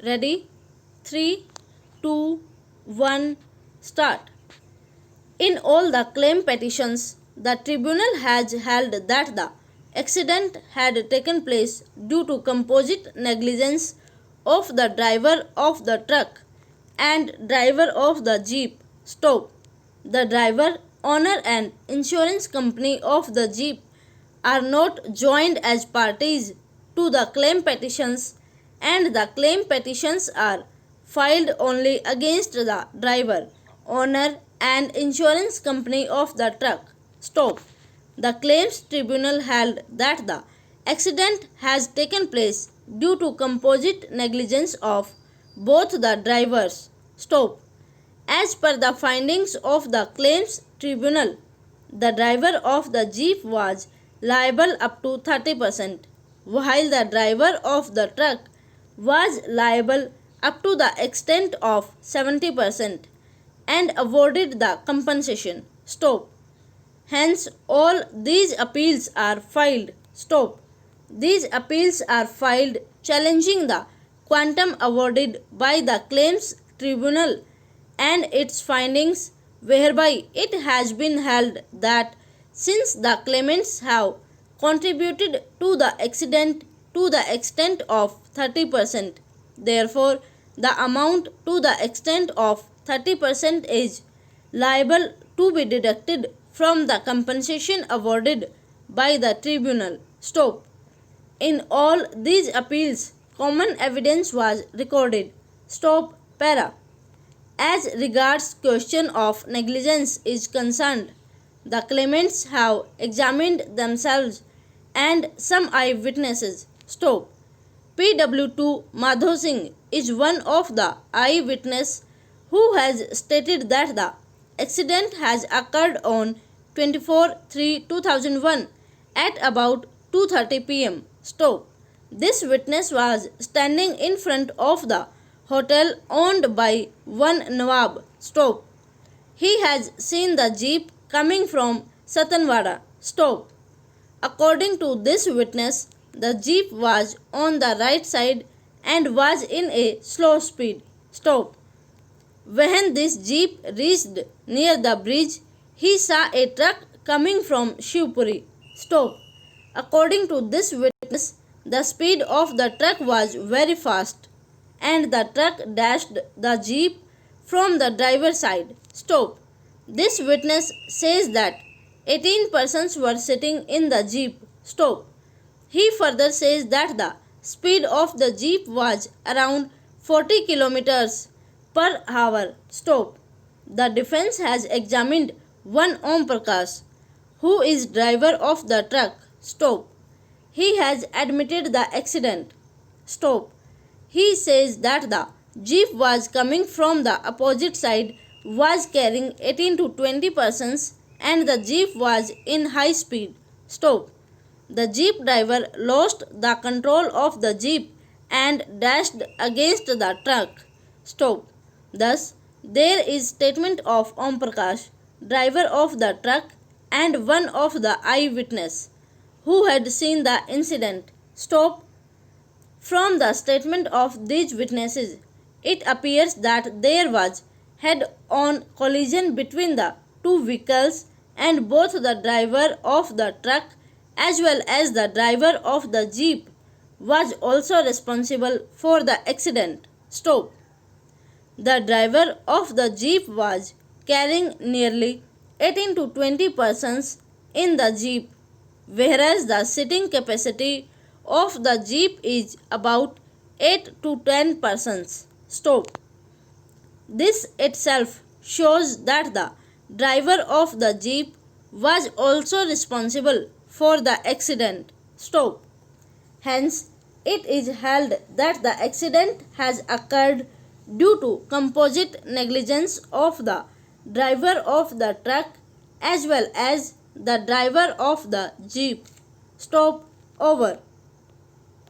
Ready? 3, 2, 1, start. In all the claim petitions, the tribunal has held that the accident had taken place due to composite negligence of the driver of the truck and driver of the jeep. Stop. The driver, owner and insurance company of the jeep are not joined as parties to the claim petitions, and the claim petitions are filed only against the driver, owner and insurance company of the truck. Stop. The claims tribunal held that the accident has taken place due to composite negligence of both the drivers. Stop. As per the findings of the claims tribunal, the driver of the jeep was liable up to 30%, while the driver of the truck was liable up to the extent of 70% and awarded the compensation. Stop. Hence, all these appeals are filed. Stop. These appeals are filed challenging the quantum awarded by the claims tribunal and its findings, whereby it has been held that since the claimants have contributed to the accident to the extent of 30%, therefore the amount to the extent of 30% is liable to be deducted from the compensation awarded by the tribunal. Stop. In all these appeals, common evidence was recorded. Stop. Para. As regards question of negligence is concerned, the claimants have examined themselves and some eyewitnesses. Stop. PW2 Madhav Singh is one of the eyewitnesses who has stated that the accident has occurred on 24/3/2001 at about 2:30 p.m. Stop. This witness was standing in front of the hotel owned by one Nawab. Stop. He has seen the jeep coming from Satanwada. Stop. According to this witness, the jeep was on the right side and was in a slow speed. Stop. When this jeep reached near the bridge, he saw a truck coming from Shivpuri. Stop. According to this witness, the speed of the truck was very fast and the truck dashed the jeep from the driver's side. Stop. This witness says that 18 persons were sitting in the jeep. Stop. He further says that the speed of the jeep was around 40 kilometers per hour. Stop. The defense has examined one Om Prakash, who is driver of the truck. Stop. He has admitted the accident. Stop. He says that the jeep was coming from the opposite side, was carrying 18 to 20 persons and the jeep was in high speed. Stop. The jeep driver lost the control of the jeep and dashed against the truck. Stop. Thus, there is statement of Om Prakash, driver of the truck, and one of the eyewitness who had seen the incident. Stop. From the statement of these witnesses, it appears that there was head-on collision between the two vehicles and both the driver of the truck as well as the driver of the jeep was also responsible for the accident. Stop. The driver of the jeep was carrying nearly 18 to 20 persons in the jeep, whereas the sitting capacity of the jeep is about 8 to 10 persons. Stop. This itself shows that the driver of the jeep was also responsible for the accident. Stop. Hence, it is held that the accident has occurred due to composite negligence of the driver of the truck as well as the driver of the jeep. Stop. Over.